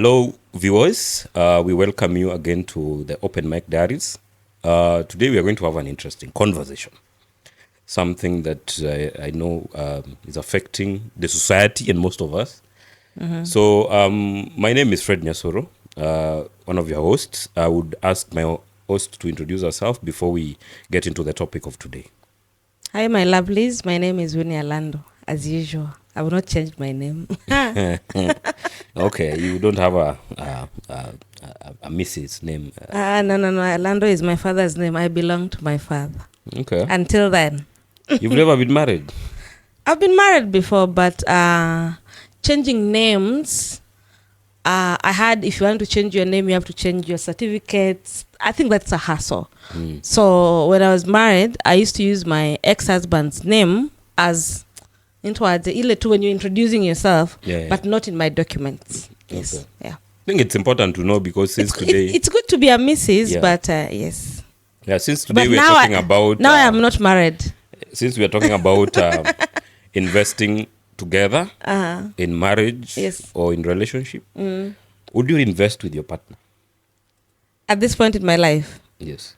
Hello, viewers. We welcome you again to the Open Mic Diaries. Today we are going to have an interesting conversation. Something that I know is affecting the society and most of us. So my name is Fred Nyasoro, one of your hosts. I would ask my host to introduce herself before we get into the topic of today. Hi, my lovelies. My name is Winnie Alando, as usual. I will not change my name. Okay, you don't have a Mrs. name. No. Alando is my father's name. I belong to my father. Okay. Until then. You've never been married? I've been married before, but changing names, I had, if you want to change your name, you have to change your certificates. I think that's a hassle. So when I was married, I used to use my ex-husband's name as towards the when you're introducing yourself, but not in my documents. Yes. Okay. Yeah. I think it's important to know because since today... It's good to be a Mrs., but yes. Yeah, since today But we're talking about... Now I am not married. Since we're talking about investing together in marriage or in relationship, would you invest with your partner? At this point in my life? Yes.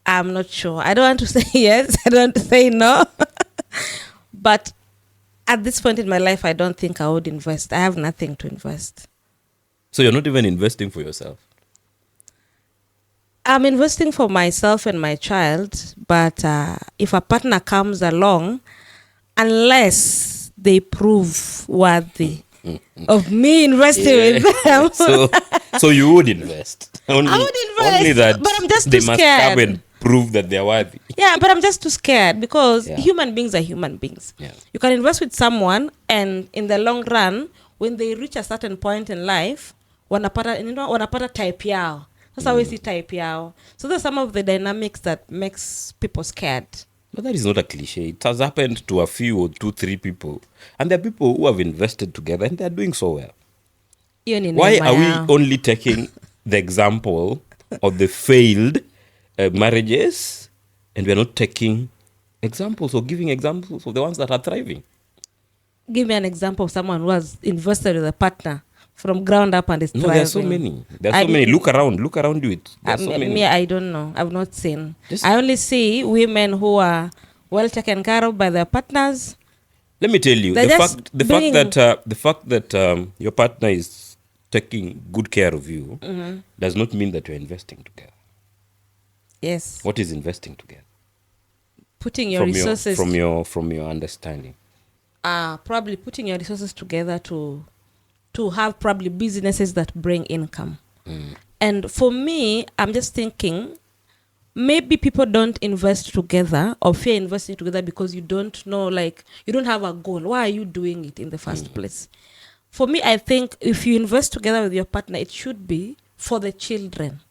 I'm not sure. I don't want to say yes. I don't want to say no. But at this point in my life, I don't think I would invest. I have nothing to invest. So you're not even investing for yourself? I'm investing for myself and my child. But if a partner comes along, unless they prove worthy of me investing with them. So you would invest? I would invest, only that but I'm just they too must scared. come and prove that they're worthy. Yeah, but I'm just too scared because human beings are human beings. Yeah. You can invest with someone, and in the long run, when they reach a certain point in life, wanapata type yao. That's how we see type yao. So there's some of the dynamics that makes people scared. But that is not a cliche. It has happened to a few or 2-3 people. And there are people who have invested together and they're doing so well. Why are we only taking the example of the failed marriages and we're not taking examples or giving examples of the ones that are thriving? Give me an example of someone who has invested with a partner from ground up and is thriving. There are so many. There are so many. Look around you. There are so many. Me, I don't know. I've not seen. I only see women who are well taken care of by their partners. Let me tell you, the fact that your partner is taking good care of you does not mean that you're investing together. Yes. What is investing together? Putting your resources from your understanding. Probably putting your resources together to have probably businesses that bring income. And for me, I'm just thinking maybe people don't invest together or fear investing together because you don't know, like, you don't have a goal. Why are you doing it in the first place? For me, I think if you invest together with your partner, it should be for the children,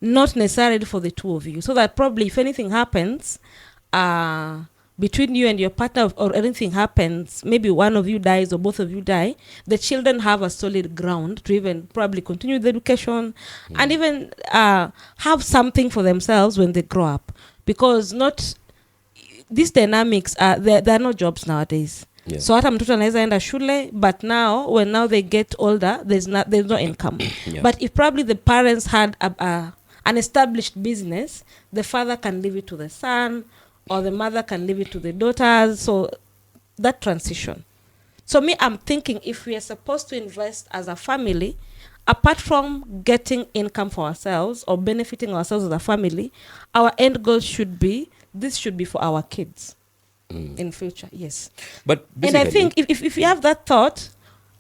not necessarily for the two of you. So that probably if anything happens between you and your partner, or anything happens, maybe one of you dies or both of you die, the children have a solid ground to even probably continue the education and even have something for themselves when they grow up. Because these dynamics there are no jobs nowadays. Yeah. So hata mtoto anaweza enda shule, but when they get older, there's no income. But if probably the parents had an established business, the father can leave it to the son, or the mother can leave it to the daughters. So that transition. So me, I'm thinking if we are supposed to invest as a family, apart from getting income for ourselves or benefiting ourselves as a family, our end goal should be for our kids in future. Yes. And I think if you have that thought,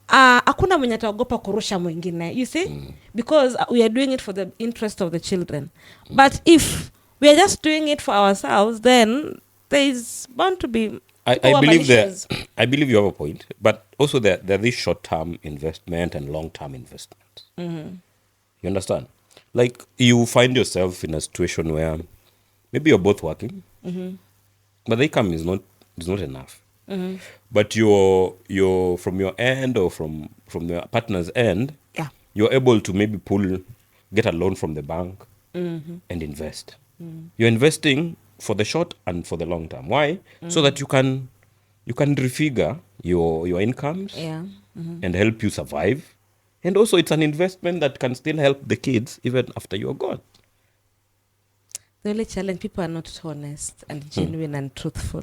hakuna mwenye ataogopa kurusha mwingine, you see? Because we are doing it for the interest of the children. But if we are just doing it for ourselves, then there is bound to be... I believe you have a point, but also there are this short-term investment and long-term investment. You understand? Like, you find yourself in a situation where maybe you're both working, but the income is not enough. But you're from your end or from your partner's end, you're able to maybe get a loan from the bank and invest. You're investing for the short and for the long term. Why? So that you can you can refigure your incomes Yeah. and help you survive. And also, it's an investment that can still help the kids even after you're gone. The only challenge, people are not honest and genuine and truthful.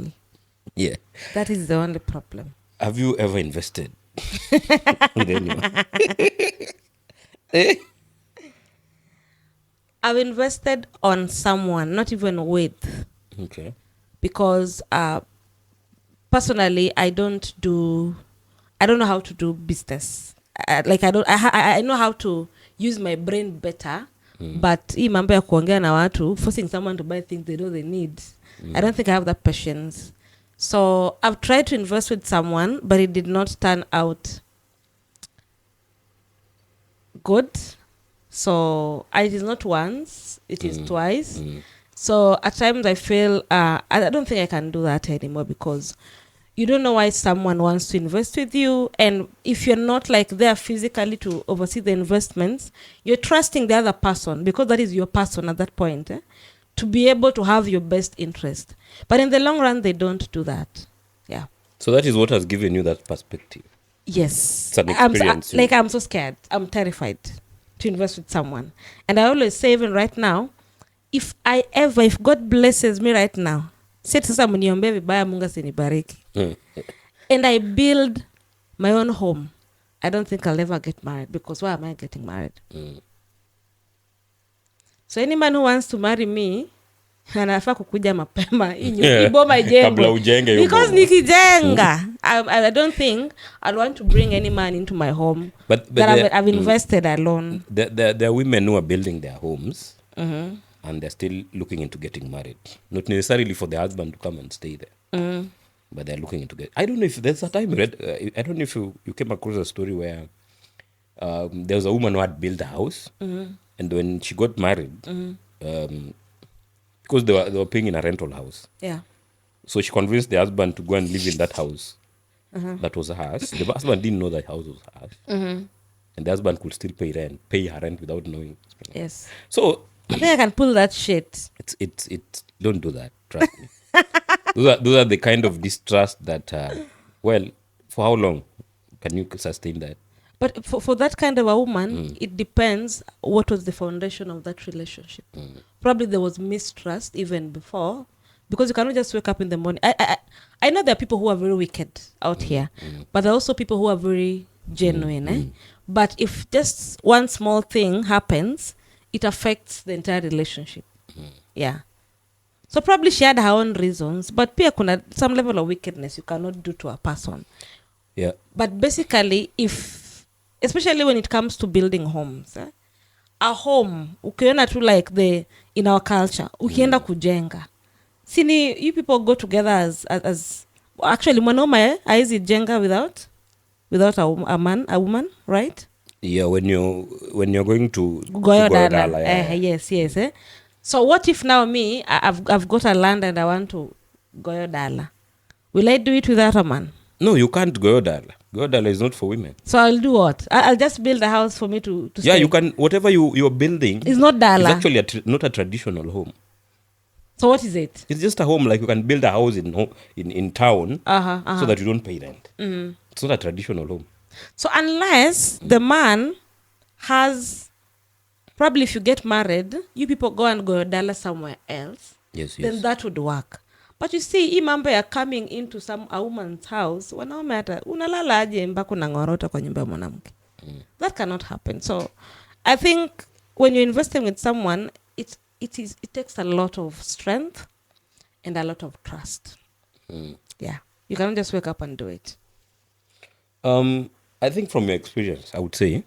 Yeah. That is the only problem. Have you ever invested with anyone? Eh? I've invested on someone, not even with, Okay. because personally, I don't know how to do business. I know how to use my brain better, but hii mambo ya kuongea na watu, forcing someone to buy things they know they need, I don't think I have that patience. So I've tried to invest with someone, but it did not turn out good. So it is not once, it is twice. So at times I feel I don't think I can do that anymore, because you don't know why someone wants to invest with you, and if you're not like there physically to oversee the investments, you're trusting the other person, because that is your person at that point, to be able to have your best interest. But in the long run, they don't do that. Yeah. So that is what has given you that perspective. Yes. It's an experience. I'm so scared. I'm terrified to invest with someone. And I always say, even right now, if God blesses me right now, sasa mniombe vibaya, Mungu asinibariki, and I build my own home, I don't think I'll ever get married, because why am I getting married? So any man who wants to marry me, anafaa kukuja mapema iboma Kabla ujenge hiyo because boma. nikijenga I don't think I'll want to bring any man into my home But that I've invested alone. There are women who are building their homes, and they're still looking into getting married. Not necessarily for the husband to come and stay there, but they're looking into I don't know if there's a time you read. I don't know if you came across a story where there was a woman who had built a house, and when she got married, because they were paying in a rental house, Yeah. so she convinced the husband to go and live in that house. That was hers. The husband didn't know that house was hers, and the husband could still pay her rent without knowing. Yes. So I think I can pull that shit. it's don't do that. Trust me. Those are the kind of distrust that well, for how long can you sustain that? But for that kind of a woman, it depends what was the foundation of that relationship. Probably there was mistrust even before, because you cannot just wake up in the morning. I know there are people who are very wicked out here, but there are also people who are very genuine. But if just one small thing happens, it affects the entire relationship. Yeah. So probably she had her own reasons, but pia kuna some level of wickedness you cannot do to a person. Yeah. But basically, especially when it comes to building homes, a home, ukiona tu like in our culture, ukienda kujenga, sini you people go together as actually mwanaume haizi jenga without a woman, right? Yeah, when you're going to Goyodala. yeah. Yes. So what if now me, I've got a land and I want to Goyodala? Will I do it without a man? No, you can't Goyodala. Goyodala is not for women. So I'll do what? I'll just build a house for me to Yeah, stay. you can. Whatever you're building, It's not Dala. it's actually not a traditional home. So what is it? It's just a home, like you can build a house in town, so that you don't pay rent. It's not a traditional home. So unless the man has, probably if you get married, you people go and go dollar somewhere else, Yes. then that would work. But you see, hii mambo ya coming into a woman's house, wanaume hata unalala aje mpaka unangorota kwa nyumba ya mwanamke. That cannot happen. So I think when you're investing with someone, it takes a lot of strength and a lot of trust. Yeah. You cannot just wake up and do it. I think from your experience, I would say,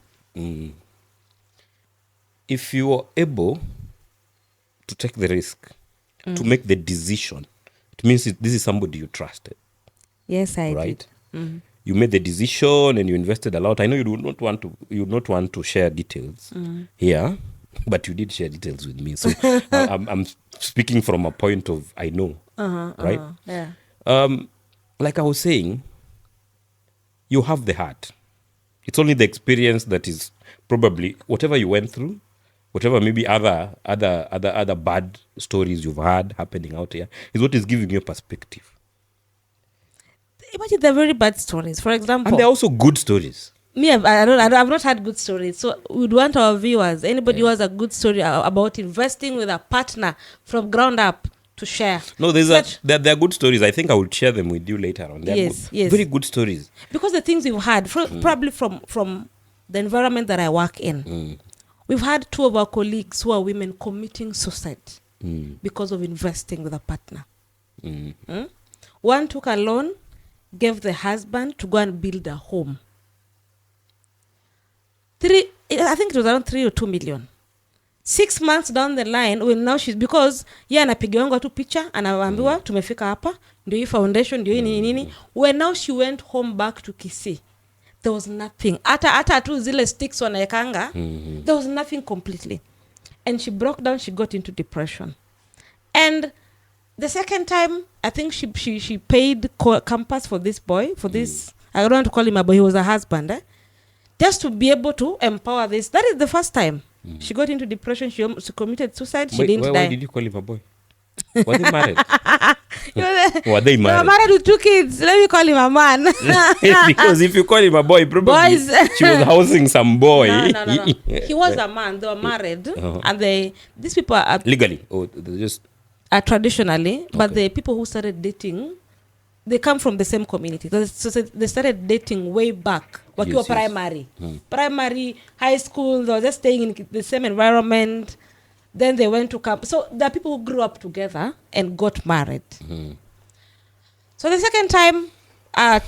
if you are able to take the risk, to make the decision, it means this is somebody you trusted. Yes, I right? did. You made the decision and you invested a lot. I know you would not want to share details here, but you did share details with me. So I'm speaking from a point of I know, right? Yeah. Like I was saying, you have the heart. It's only the experience that is probably whatever you went through, whatever maybe other bad stories you've had happening out here is what is giving you a perspective. imagine they're very bad stories. For example, And they're also good stories. me, I've not had good stories. So we'd want our viewers, anybody who has a good story about investing with a partner from ground up to share. No, there are good stories. I think I will share them with you later on. They're Yes, yes. very good stories. Because the things we've had, probably from the environment that I work in, we've had 2 of our colleagues who are women committing suicide because of investing with a partner. One took a loan, gave the husband to go and build a home. I think it was around 3 or 2 million. 6 months down the line, when now she's, because anapigiwanga tu picha anaambiwa tumefika hapa, ndio hii foundation, ndio hii nini. When now she went home back to Kisii, there was nothing. Hata tu zile sticks wanaekanga, there was nothing completely. And she broke down, she got into depression. And the second time, I think she paid campus for this boy, for this, I don't want to call him a boy, he was a husband, just to be able to empower this. That is the first time. She got into depression, she committed suicide, she didn't die. Why did you call him a boy? Were they married? Were they They were married? married with 2 kids. Let me call him a man. Because if you call him a boy, probably Boys. she was housing some boy. No. He was a man. They were married. And these people are Legally. Oh, they just... traditionally, but the people who started dating, they come from the same community. So they started dating way back. Wakiwa Yes. primary. Primary, high school, they were just staying in the same environment. Then they went to camp. So there are people who grew up together and got married. So the second time,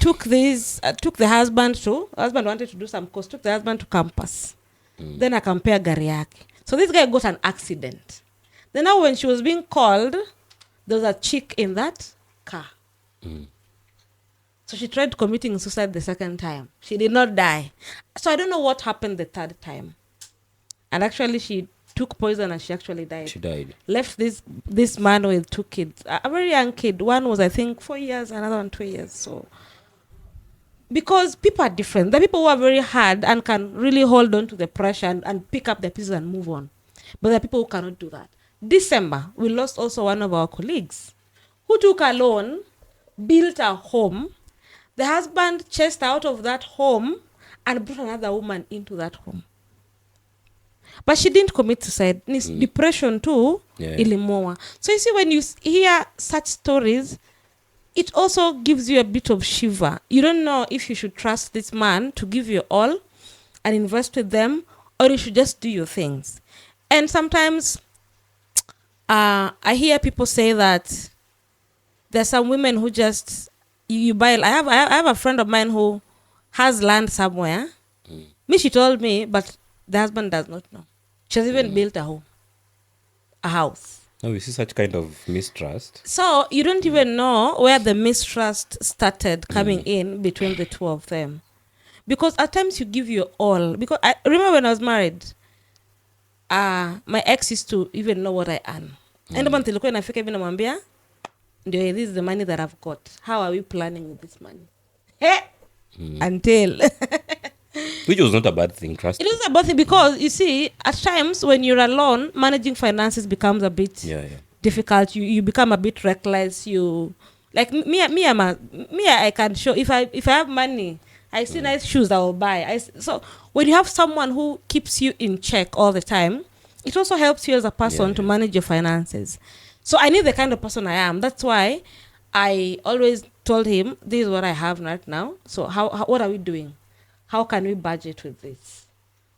took the husband wanted to do some course, took the husband to campus. Then akampea gari yake. So this guy got an accident. Then now when she was being called, there was a chick in that car. So she tried committing suicide the second time. She did not die. So I don't know what happened the third time. And actually she took poison and she actually died. She died. Left this man with 2 kids. A very young kid. One was, I think, 4 years, another one 2 years. So because people are different. There are people who are very hard and can really hold on to the pressure and pick up their pieces and move on. But there are people who cannot do that. December, we lost also one of our colleagues who took a loan, built a home. The husband chased out of that home and brought another woman into that home. But she didn't commit suicide. Depression too, ilimoa. So you see, when you hear such stories, it also gives you a bit of shiver. You don't know if you should trust this man to give you all and invest with them, or you should just do your things. And sometimes I hear people say that there's some women who just you buy. I have a friend of mine who has land somewhere. She told me, but the husband does not know. She has even built a house. Now we see such kind of mistrust. So you don't even know where the mistrust started coming in between the 2 of them, because at times you give your all. Because I remember when I was married, my ex used to even know what I earn. And one nilikuwa inafika hivi namwambia, ndio, this is the money that I've got. How are we planning with this money? Until Which was not a bad thing, trust it me. was a bad thing, because you see, at times when you're alone, managing finances becomes a bit difficult. You become a bit reckless. You like me. I can show if I have money. I see nice shoes I will buy. So when you have someone who keeps you in check all the time, it also helps you as a person to manage your finances. So I knew the kind of person I am. That's why I always told him, this is what I have right now. So what are we doing? How can we budget with this?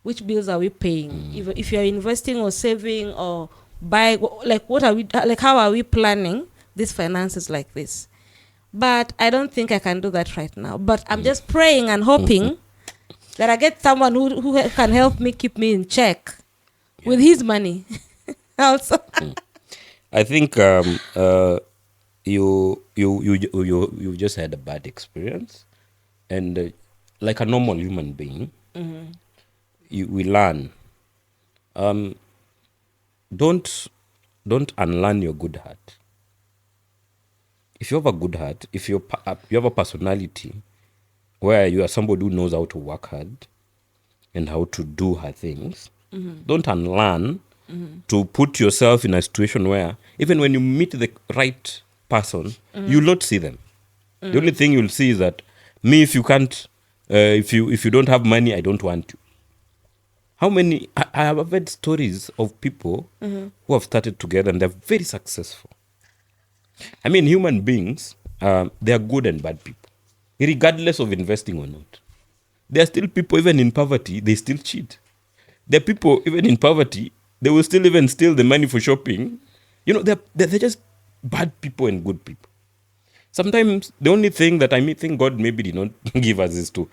Which bills are we paying? If you're investing or saving or buying, like what are we, like how are we planning these finances like this? But I don't think I can do that right now. But I'm just praying and hoping that I get someone who can help me keep me in check with his money. Also, I think you just had a bad experience, and like a normal human being, we learn. Don't unlearn your good heart. If you have a good heart, if you have a personality where you are somebody who knows how to work hard and how to do her things, don't unlearn to put yourself in a situation where even when you meet the right person, you'll not see them. The only thing you'll see is that me, if you can't, if you don't have money, I don't want you. How many? I have heard stories of people who have started together and they're very successful. I mean, human beings, they are good and bad people, regardless of investing or not. There are still people, even in poverty, they still cheat. There are people, even in poverty, they will still even steal the money for shopping. You know, they're just bad people and good people. Sometimes the only thing that I think God maybe did not give us is to,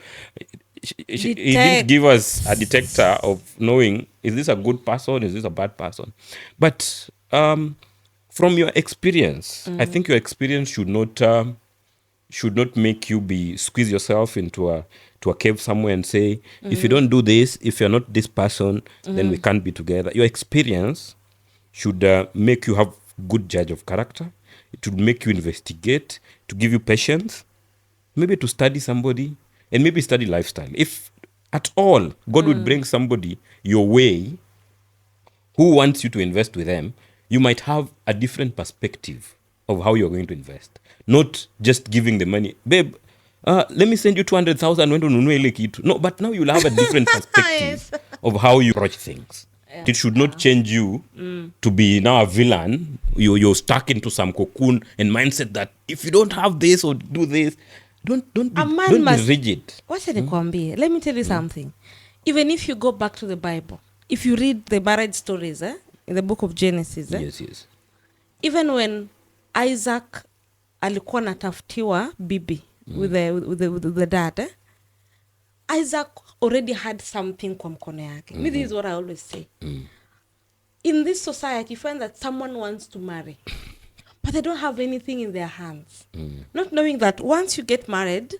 he didn't give us a detector of knowing, is this a good person, is this a bad person? But from your experience, I think your experience should not make you squeeze yourself into a cave somewhere and say, if you don't do this, if you're not this person, then we can't be together. Your experience should make you have good judge of character. It should make you investigate, to give you patience, maybe to study somebody, and maybe study lifestyle. If at all God would bring somebody your way who wants you to invest with them, you might have a different perspective of how you're going to invest. Not just giving the money. Babe, let me send you 200,000 when ununue ile kitu. No, but now you'll have a different perspective of how you approach things. Yeah. It should not change you to be now a villain. You're stuck into some cocoon and mindset that if you don't have this or do this, don't be rigid. Wacha nikwambie. Let me tell you something. Even if you go back to the Bible, if you read the marriage stories in the book of Genesis, yes. Even when Isaac alikuwa natafutiwa bibi with the dad, Isaac already had something kwa mkono yake. This is what I always say. In this society, you find that someone wants to marry, but they don't have anything in their hands. Not knowing that once you get married,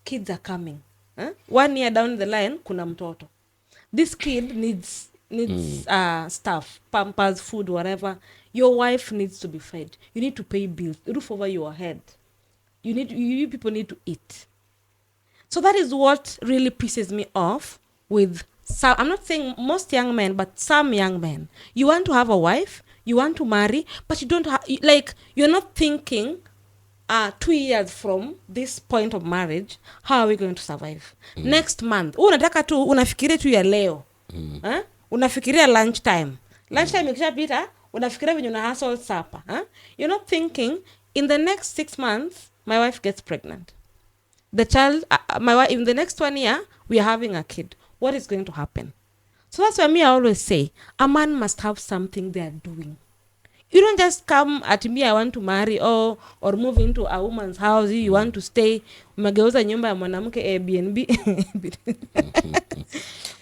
kids are coming. 1 year down the line, kuna mtoto. This kid needs stuff, pampers, food, whatever. Your wife needs to be fed. You need to pay bills, roof over your head. You people need to eat. So that is what really pisses me off with some. I'm not saying most young men, but some young men. You want to have a wife, you want to marry, but you don't have, like, you're not thinking 2 years from this point of marriage, how are we going to survive? Next month, unataka tu, unafikiria tu ya leo. Unafikiria lunchtime. Lunchtime ikishapita, unafikiria venye una hustle supper. You're not thinking, in the next 6 months, my wife gets pregnant. The child, my wife, in the next 1 year, we are having a kid. What is going to happen? So that's why I always say, a man must have something they are doing. You don't just come at me, I want to marry, or move into a woman's house, you want to stay, umegeuza nyumba ya mwanamke Airbnb.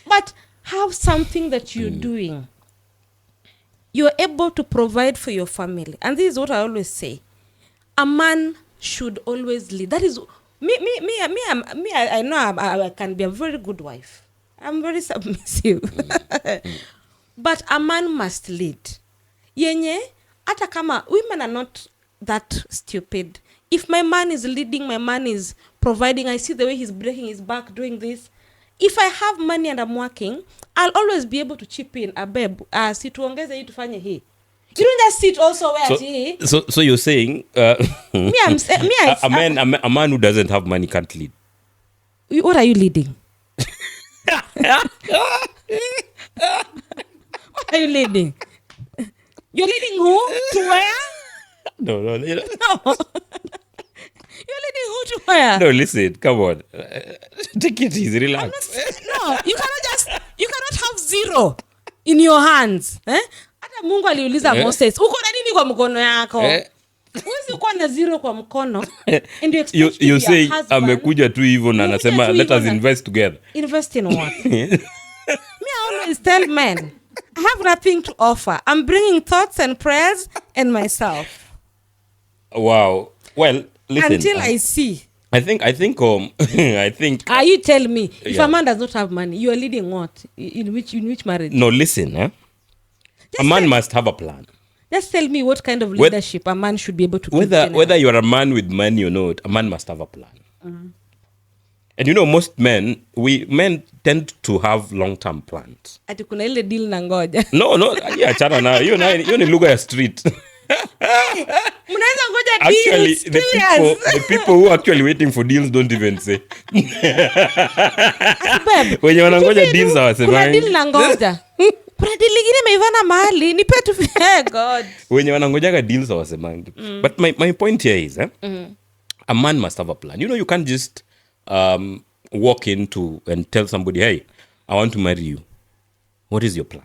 But have something that you're doing. You're able to provide for your family. And this is what I always say. A man should always lead. That is I know I can be a very good wife. I'm very submissive. But a man must lead. Yenye, hata kama women are not that stupid. If my man is leading, my man is providing, I see the way he's breaking his back doing this. If I have money and I'm working, I'll always be able to chip in. Babe, si tuongeze hii tufanye hii. You don't just sit also where so you're saying a man who doesn't have money can't lead. What are you leading? What are you leading? You're leading who? To where? No. No. You're leading who to where? No, listen, come on. Take it easy, relax. No, you cannot have zero in your hands. Hata Mungu aliuliza Moses, uko na nini kwa mkono yako? Huwezi uko na zero kwa mkono. And you say amekuja tu hivyo na anasema let us invest together. Invest in what? Me, I always tell men, I have nothing to offer. I'm bringing thoughts and prayers and myself. Wow. Well, listen. Until I see. I think. You tell me, if a man does not have money, you are leading what? In which marriage? No, listen. A man must have a plan. Just tell me what kind of leadership a man should be able to do. Whether you're a man with money or not, a man must have a plan. And you know, most men tend to have long-term plans. Ati kuna ile deal na ngoja. No, yeah, chana na. You ni lugha ya street. Mnaweza ngoja Actually, deals 2 years. the people who are actually waiting for deals don't even say. Babe, Wenye wanangoja nipe deals tu, hawasemangi. kuna deal na ngoja. Kuna deal ingine imeivana mahali nipe tu. Hey God. Wenye wanangojaga deals hawasemangi. But my point here is, a man must have a plan. You know, you can't just walk into and tell somebody, hey, I want to marry you. What is your plan?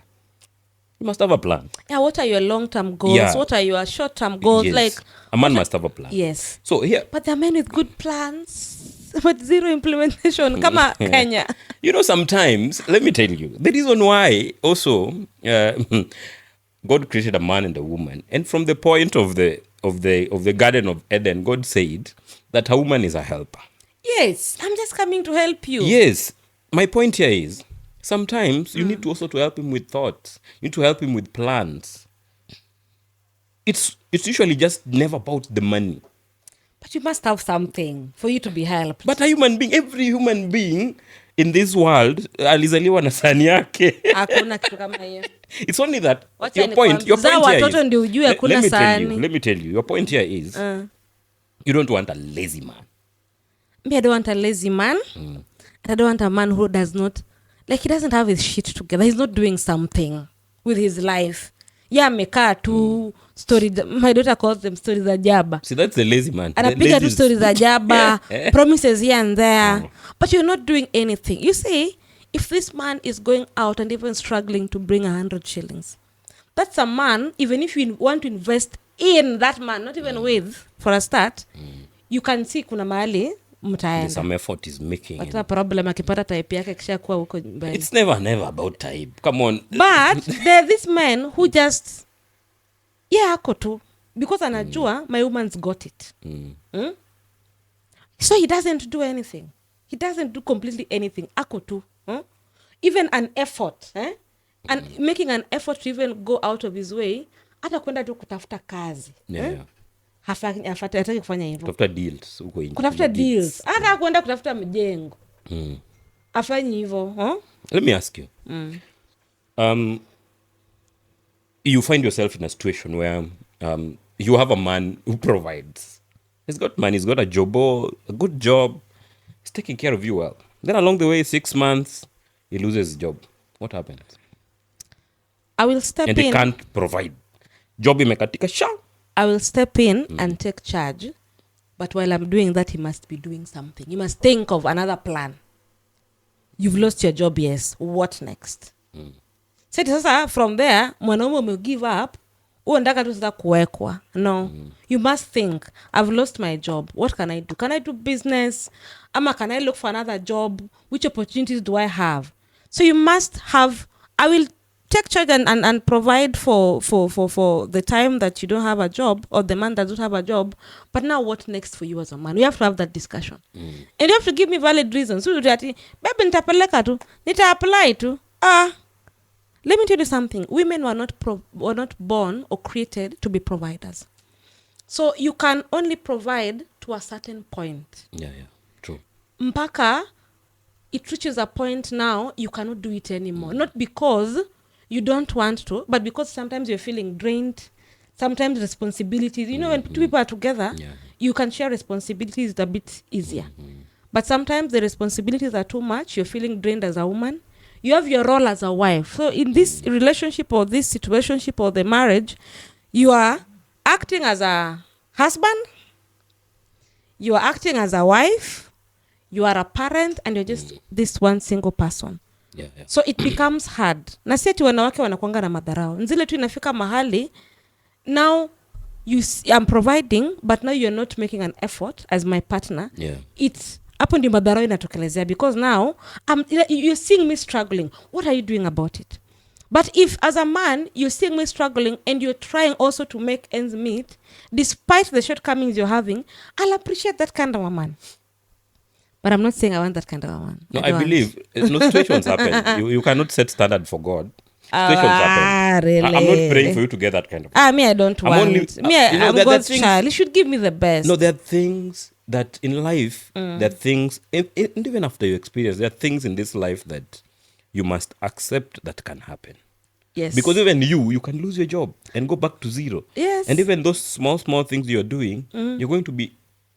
You must have a plan. Yeah, what are your long-term goals? Yeah. What are your short-term goals? Yes. Like, a man must have a plan. yes. So here, But there are men with good plans, but zero implementation. Kama Kenya. you know, sometimes, let me tell you, the reason why also God created a man and a woman, and from the point of the Garden of Eden, God said that a woman is a helper. Yes, I'm just coming to help you. Yes, my point here is sometimes you need to also to help him with thoughts. You need to help him with plans. It's usually just never about the money. But you must have something for you to be helped. But a human being, every human being in this world alizaliwa na sani yake. Hakuna kitu kama hiyo. It's only that Wacha your point zaa here watoto is, ndio ujue hakuna let me tell sahani. you, let me tell you, your point here is you don't want a lazy man. Me, I don't want a lazy man. And I don't want a man who does not, like, he doesn't have his shit together. He's not doing something with his life. Yeah, amekaa tu story. My daughter calls them stories za jaba. See, that's the lazy man. Anapiga tu stories za jaba, promises here and there, but you're not doing anything. You see, if this man is going out and even struggling to bring 100 shillings, that's a man, even if you want to invest in that man, not even with, for a start, you can see kuna mahali mtaenda. Some effort is making. Hata problem akipata type yake kisha kuwa huko mbele. It's never about type. Come on. But there are these men who just, yeah, ako tu. Because anajua, my woman's got it. So he doesn't do anything. He doesn't do completely anything. Ako tu. Even an effort. And making an effort to even go out of his way, hata kwenda tu kutafuta kazi. Yeah. Hataki kufanya hivyo. Kutafuta deals huko nje. Kutafuta deals. Hata kwenda kutafuta mjengo. Afanyi hivyo. Let me ask you. You find yourself in a situation where you have a man who provides. He's got money, he's got a job, a good job. He's taking care of you well. Then along the way, 6 months, he loses his job. What happens? I will step And in. he can't provide. Job imekatika sha. I will step in and take charge. But while I'm doing that, he must be doing something. He must think of another plan. You've lost your job, yes. What next? Sasa from there, mwanaume ume give up. Ndaka tu sasa kuwekwa. No. You must think, I've lost my job. What can I do? Can I do business? Ama can I look for another job? Which opportunities do I have? So you must have, I will take charge and provide for the time that you don't have a job, or the man that doesn't have a job. But now what next for you as a man? We have to have that discussion. And you have to give me valid reasons. So baby, nitapeleka tu, nita apply tu. Let me tell you something. Women were not born or created to be providers. So you can only provide to a certain point. Yeah, true. Mpaka, it reaches a point now you cannot do it anymore. Not because you don't want to, but because sometimes you're feeling drained. Sometimes responsibilities. You know, when two people are together, you can share responsibilities a bit easier. But sometimes the responsibilities are too much. You're feeling drained as a woman. You have your role as a wife. So in this relationship or this situationship or the marriage, you are acting as a husband, you are acting as a wife, you are a parent, and you're just this one single person. Yeah. So it becomes hard. Na si ati wanawake wanakuanga na madharau. Nzile tu inafika mahali, now I'm providing, but now you're not making an effort as my partner. Yeah. It's hapo ndio madharau inatokelezea, because now you're seeing me struggling. What are you doing about it? But if as a man you're seeing me struggling and you're trying also to make ends meet, despite the shortcomings you're having, I'll appreciate that kind of a man. But I'm not saying I want that kind of a man. No, I believe situations happen. You cannot set standard for God. Situations happen. Really? I'm not praying for you to get that kind of. Me, I don't want. I'm God's child. He should give me the best. No, there are things that in life, there are things, and even after you experience, there are things in this life that you must accept that can happen. Yes. Because even you can lose your job and go back to zero. Yes. And even those small things you're doing, you're going to be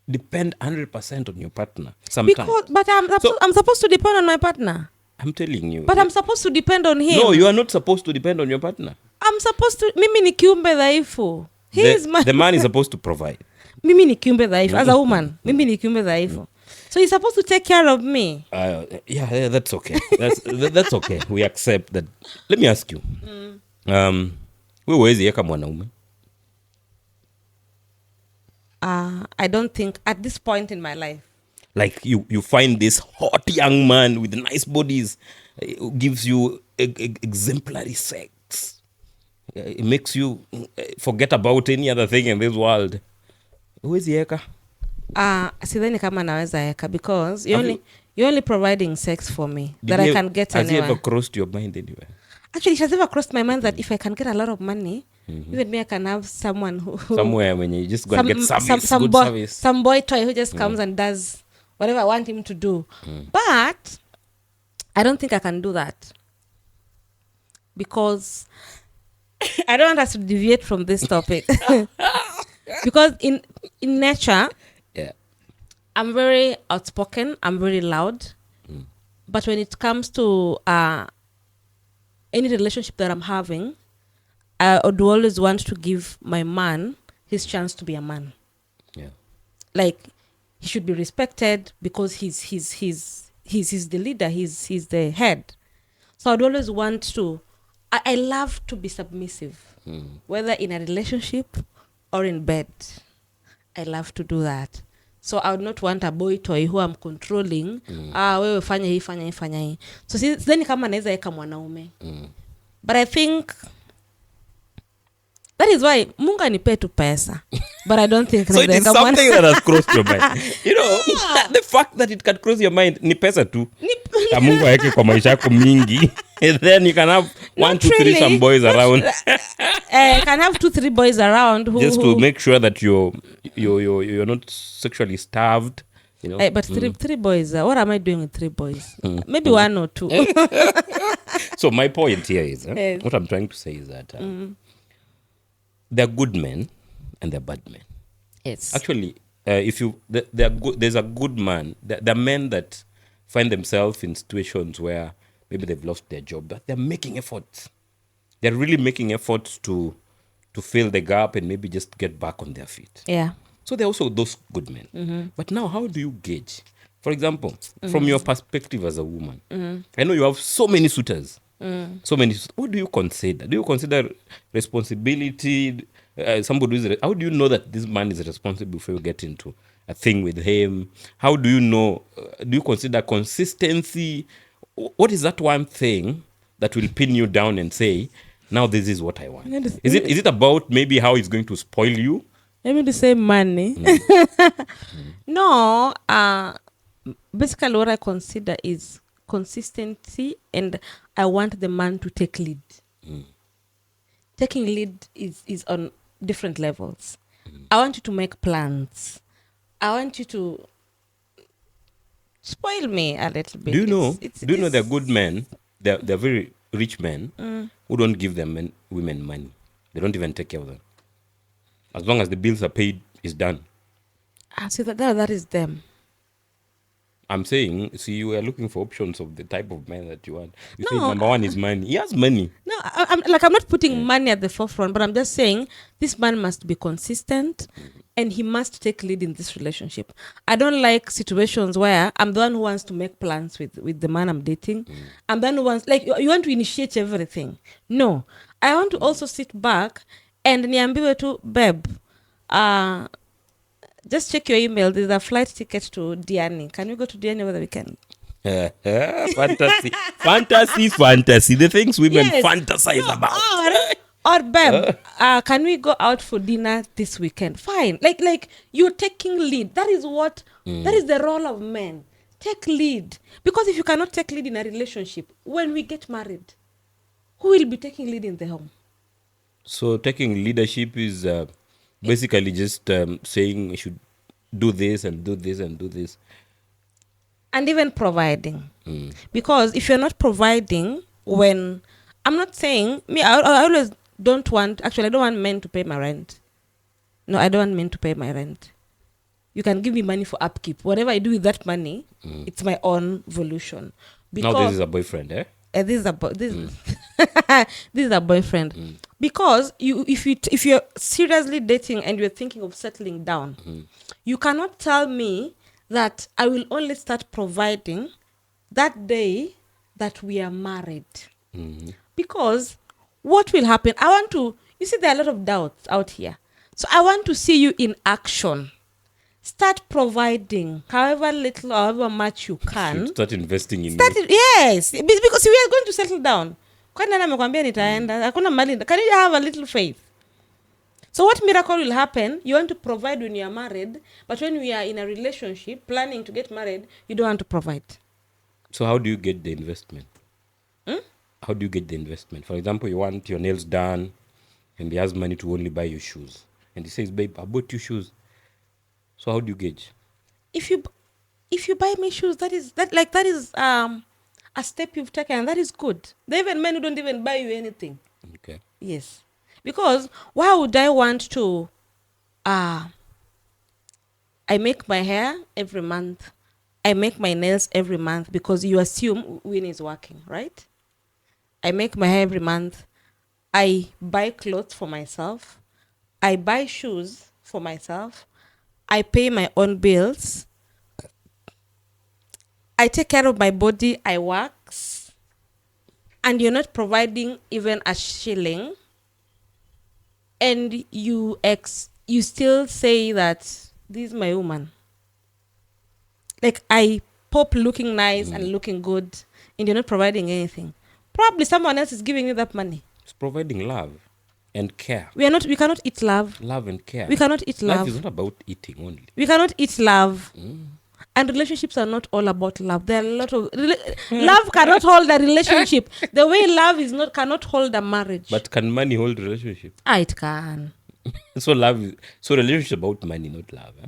depend 100% on your partner sometimes. But I'm supposed to depend on my partner. I'm telling you. But I'm supposed to depend on him. No, you are not supposed to depend on your partner. I'm supposed to. Mimi ni kiumbe dhaifu. The man is supposed to provide. Mimi ni kiumbe dhaifu. As a woman, mimi ni kiumbe dhaifu. So he's supposed to take care of me. Yeah, that's okay. That's okay. We accept that. Let me ask you. Wewe huwezi eka mwanaume? I don't think at this point in my life. Like you find this hot young man with nice bodies, who gives you exemplary sex. It makes you forget about any other thing in this world. Huwezi eka? Sidhani kama naweza eka because you're only providing sex for me that I can get anywhere. Has it ever crossed your mind anywhere? Actually, it has never crossed my mind that if I can get a lot of money, even me, I can have someone who somewhere when you just go and get service, service. Some boy toy who just comes and does whatever I want him to do. But I don't think I can do that because I don't want us to deviate from this topic. Because in nature, yeah, I'm very outspoken. I'm very loud. But when it comes to any relationship that I'm having, I would always want to give my man his chance to be a man. Yeah. Like he should be respected because he's the leader. He's the head. So I'd always want to. I love to be submissive, whether in a relationship or in bed. I love to do that. So I would not want a boy toy who I'm controlling. Wewe fanya hii. So sidhani kama naweza eka mwanaume. But I think that is why Mungu anipe tu pesa. But I don't think so it is something that has crossed your mind. You know, the fact that it can cross your mind, ni pesa tu. Na Mungu aweke kwa maisha yako mingi. And then you can have 1, 2, 3 some boys around. Can have 2, 3 boys around just to make sure that you're not sexually starved. You know? But three boys. What am I doing with 3 boys? Maybe 1 or 2. So my point here is, Yes. what I'm trying to say is that there are good men and there are bad men. Yes. Actually, there's a good man. There are men that find themselves in situations where maybe they've lost their job, but they're making efforts. They're really making efforts to fill the gap and maybe just get back on their feet. Yeah. So there are also those good men. But now, how do you gauge? For example, from your perspective as a woman, I know you have so many suitors. So many. What do you consider? Do you consider responsibility? Somebody who is. How do you know that this man is responsible before you get into a thing with him? How do you know? Do you consider consistency? What is that one thing that will pin you down and say, now this is what I want? Is it about maybe how it's going to spoil you? Maybe the same money. No. Basically, what I consider is consistency, and I want the man to take lead. Taking lead is on different levels. I want you to make plans. I want you to spoil me a little bit. Do you know? Do you know they're good men? They're very rich men who don't give them women money. They don't even take care of them. As long as the bills are paid, it's done. See that is them. I'm saying, see, you are looking for options of the type of man that you want. You say number one is money. He has money. No, I'm not putting money at the forefront, but I'm just saying this man must be consistent and he must take lead in this relationship. I don't like situations where I'm the one who wants to make plans with the man I'm dating. I'm the one who wants, like, you want to initiate everything. No, I want to also sit back and niambiwe tu, babe, just check your email. There's a flight ticket to Diani. Can we go to Diani over the weekend? Fantasy. The things women fantasize about. Or babe, can we go out for dinner this weekend? Fine. Like you're taking lead. That is what. That is the role of men. Take lead. Because if you cannot take lead in a relationship, when we get married, who will be taking lead in the home? So taking leadership is basically just saying you should do this and do this and do this. And even providing. Because if you're not providing when I'm not saying me. I always don't want. Actually, I don't want men to pay my rent. No, I don't want men to pay my rent. You can give me money for upkeep. Whatever I do with that money, it's my own volition. Now this is a boyfriend, eh? This is a this is a boyfriend. Because if you're seriously dating and you're thinking of settling down, you cannot tell me that I will only start providing that day that we are married. Because what will happen? I want to. You see, there are a lot of doubts out here. So I want to see you in action. Start providing however little, however much you can. Start investing in Start me. it, yes, because we are going to settle down. Kwani nani amekwambia nitaenda? Hakuna mali. Can you have a little faith? So what miracle will happen? You want to provide when you are married, but when we are in a relationship, planning to get married, you don't want to provide. So how do you get the investment? How do you get the investment? For example, you want your nails done, and he has money to only buy you shoes, and he says, "Babe, I bought you shoes." So how do you gauge? If you buy me shoes, that is a step you've taken, and that is good. There are even men who don't even buy you anything. Okay. Yes. Because why would I want to I make my hair every month. I make my nails every month because you assume Winnie is working, right? I make my hair every month. I buy clothes for myself. I buy shoes for myself. I pay my own bills. I take care of my body. I wax. And you're not providing even a shilling. And you still say that this is my woman. Like I pop looking nice and looking good, and you're not providing anything. Probably someone else is giving you that money. It's providing love and care. We cannot eat love. Love and care. We cannot eat love. Life is not about eating only. We cannot eat love. And relationships are not all about love. There are a lot of love cannot hold a relationship. The way love cannot hold a marriage. But can money hold relationship? It can. So relationship about money, not love. Eh?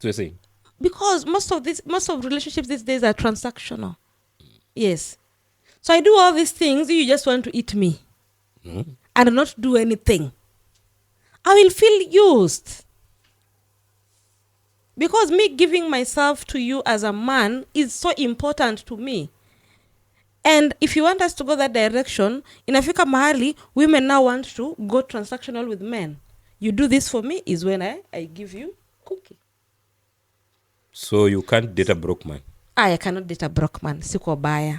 So you're saying? Because most of relationships these days are transactional. Yes. So I do all these things, you just want to eat me. And not do anything. I will feel used. Because me giving myself to you as a man is so important to me. And if you want us to go that direction, inafika mahali, women now want to go transactional with men. You do this for me is when I give you cookie. So you can't date a broke man? I cannot date a broke man. Siko baya.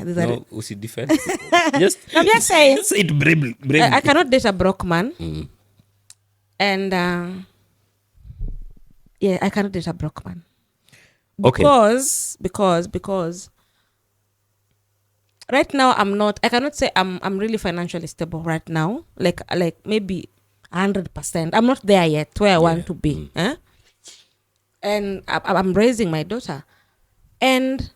No, usi defend. I'm just saying. Say it bravely. I cannot date a broke man. And I cannot date a broke man. Okay. Because right now I cannot say I'm really financially stable right now. Like maybe 100%. I'm not there yet where I want to be. And I'm raising my daughter. And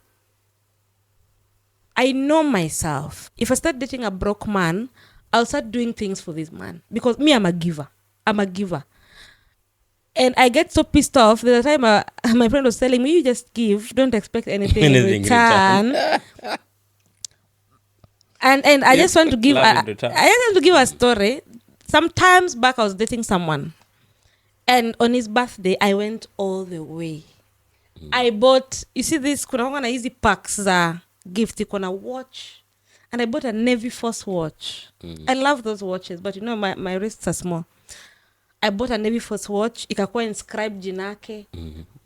I know myself. If I start dating a broke man, I'll start doing things for this man. Because me, I'm a giver. And I get so pissed off. The time my friend was telling me, you just give. Don't expect anything in return. And I just want to give a story. Sometimes back I was dating someone. And on his birthday, I went all the way. I bought, you see this, kuna easy packs gift, kuna watch. And I bought a Navy Force watch. I love those watches, but my wrists are small. I bought a Navy Force watch, ikakuwa inscribed jinake.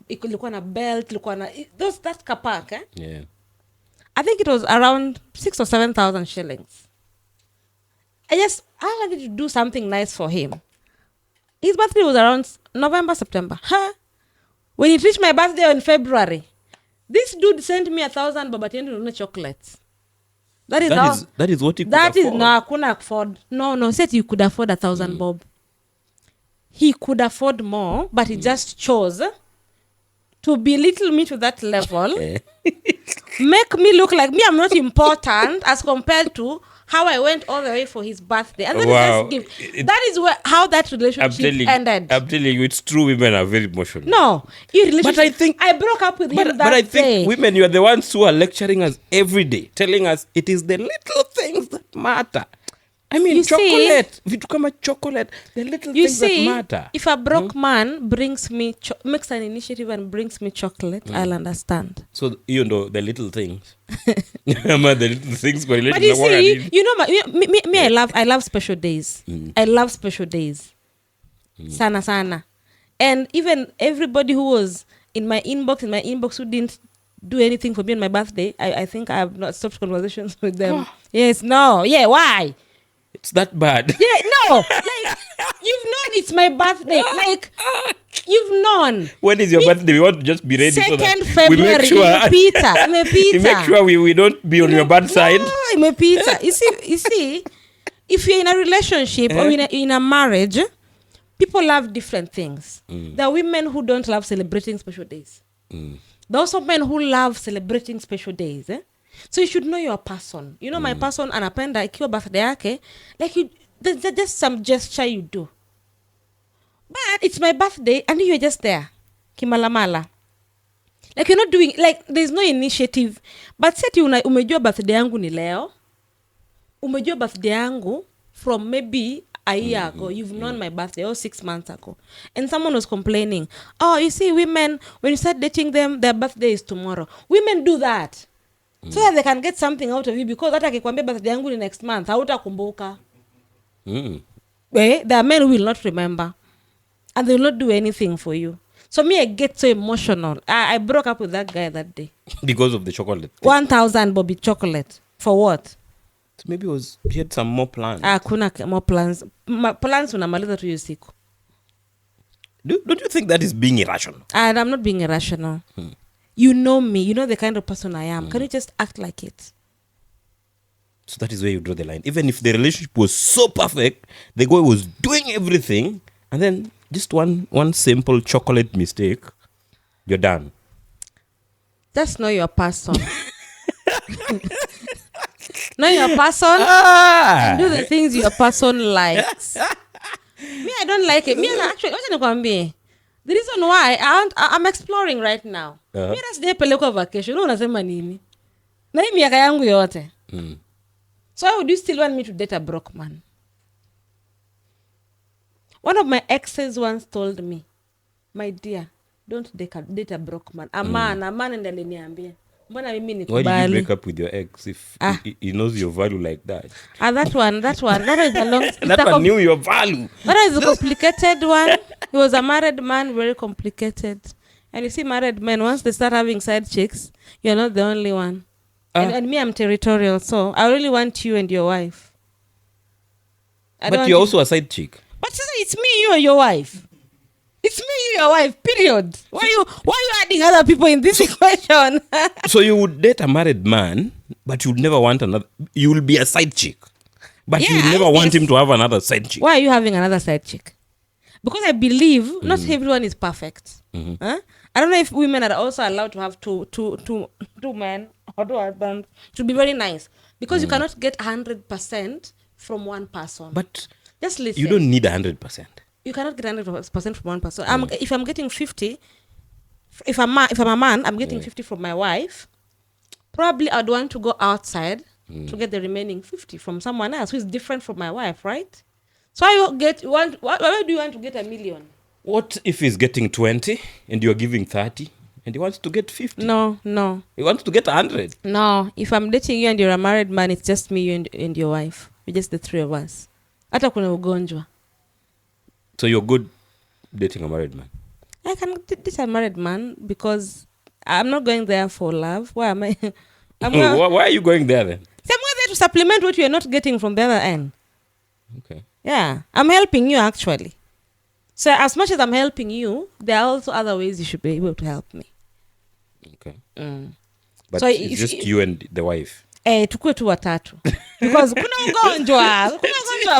Ilikuwa na belt, ilikuwa na that kapak, eh? Yeah. I think it was around 6,000 or 7,000 shillings. I wanted to do something nice for him. His birthday was around November, September. When it reached my birthday in February, this dude sent me 1,000 Babatendo chocolates. That is what he could afford. I couldn't afford. No, said you could afford 1,000 bob. He could afford more, but he just chose to belittle me to that level. Make me look like me, I'm not important as compared to how I went all the way for his birthday. And then Wow. That is how that relationship ended. I'm telling you, it's true. Women are very emotional. No, But I think I broke up with him that But I think day. women, you are the ones who are lecturing us every day, telling us it is the little things matter. I mean, You see- chocolate. Vitu kama chocolate. The little You things that see, matter. if a broke man brings me makes an initiative and brings me chocolate, I'll understand. So, you know, the little things. the little things. But you see, you know, me I love special days. I love special days. Sana sana. And even everybody who was in my inbox who didn't do anything for me on my birthday, I think I have not stopped conversations with them. Yes, no, yeah, why? It's that bad. Yeah, no, like, you've known it's my birthday. Like, you've known. When is your birthday? We want to just be ready. So 2nd that February, we make sure, we make sure we don't be on your bad side. No, I'm a pizza. You see, if you're in a relationship or in a marriage, people love different things. There are women who don't love celebrating special days. There are also men who love celebrating special days. So you should know your person. You know, my person anapenda ikiwa birthday yake, like there's just some gesture you do. But it's my birthday and you're just there. Kimalamala. Like you're not doing, like there's no initiative. But seti umejua birthday yangu ni leo. Umejua birthday yangu from maybe a year ago. You've known my birthday or 6 months ago. And someone was complaining, oh, you see, women, when you start dating them, their birthday is tomorrow. Women do that. So that they can get something out of you, because hata akikwambia birthday yangu ni next month, hautakumbuka. There are men who will not remember. And they will not do anything for you. So me, I get so emotional. I broke up with that guy that day. Because of the chocolate. 1,000 Bobby chocolate. For what? So maybe he had some more plans. Kuna more plans. Plans unamaliza tu hiyo siku. Don't you think that is being irrational? And I'm not being irrational. You know me. You know the kind of person I am. Can you just act like it? So that is where you draw the line. Even if the relationship was so perfect, the guy was doing everything, and then just one simple chocolate mistake, you're done. Just know your person. Know your person. And do the things your person likes. Me, I don't like it. Me, actually, wacha nikwambie. The reason why I'm exploring right now. Me sijapelekwa vacation. Unasema nini? Na hii miaka yangu yote. So why would you still want me to date a broke man? One of my exes once told me, my dear, don't date a broke man. A man ndiye aliniambia. Mbona mimi nikubali? Why did you break up with your ex if he knows your value like that? That one. That is a long... That one knew your value. That is a complicated one. He was a married man, very complicated. And you see, married men, once they start having side chicks, you're not the only one. And me, I'm territorial, so I really want you and your wife. But you're also a side chick. But it's me, you, and your wife. It's me, you, your wife, period. Why you adding other people in this equation? So you would date a married man, but you'd never want another... You will be a side chick. But you would never want him to have another side chick. Why are you having another side chick? Because I believe not everyone is perfect. Huh? I don't know if women are also allowed to have two men or two husbands. It should be very nice. Because you cannot get 100% from one person. But just listen. you don't need 100%. You cannot get 100% from one person. If I'm getting 50, if I'm a man, I'm getting 50 from my wife. Probably I'd want to go outside to get the remaining 50 from someone else who is different from my wife, right? So why do you want to get 1 million? What if he's getting 20 and you're giving 30 and he wants to get 50? No. He wants to get 100. No. If I'm dating you and you're a married man, it's just me, you and your wife. We're just the three of us. Hata kuna ugonjwa. So you're good dating a married man? I can date a married man because I'm not going there for love. Why am I? Why are you going there then? So I'm going there to supplement what you're not getting from the other end. Okay. Yeah. I'm helping you actually. So as much as I'm helping you, there are also other ways you should be able to help me. Okay. But So it's just you and the wife? Tukue tu watatu. Because kuna ugonjwa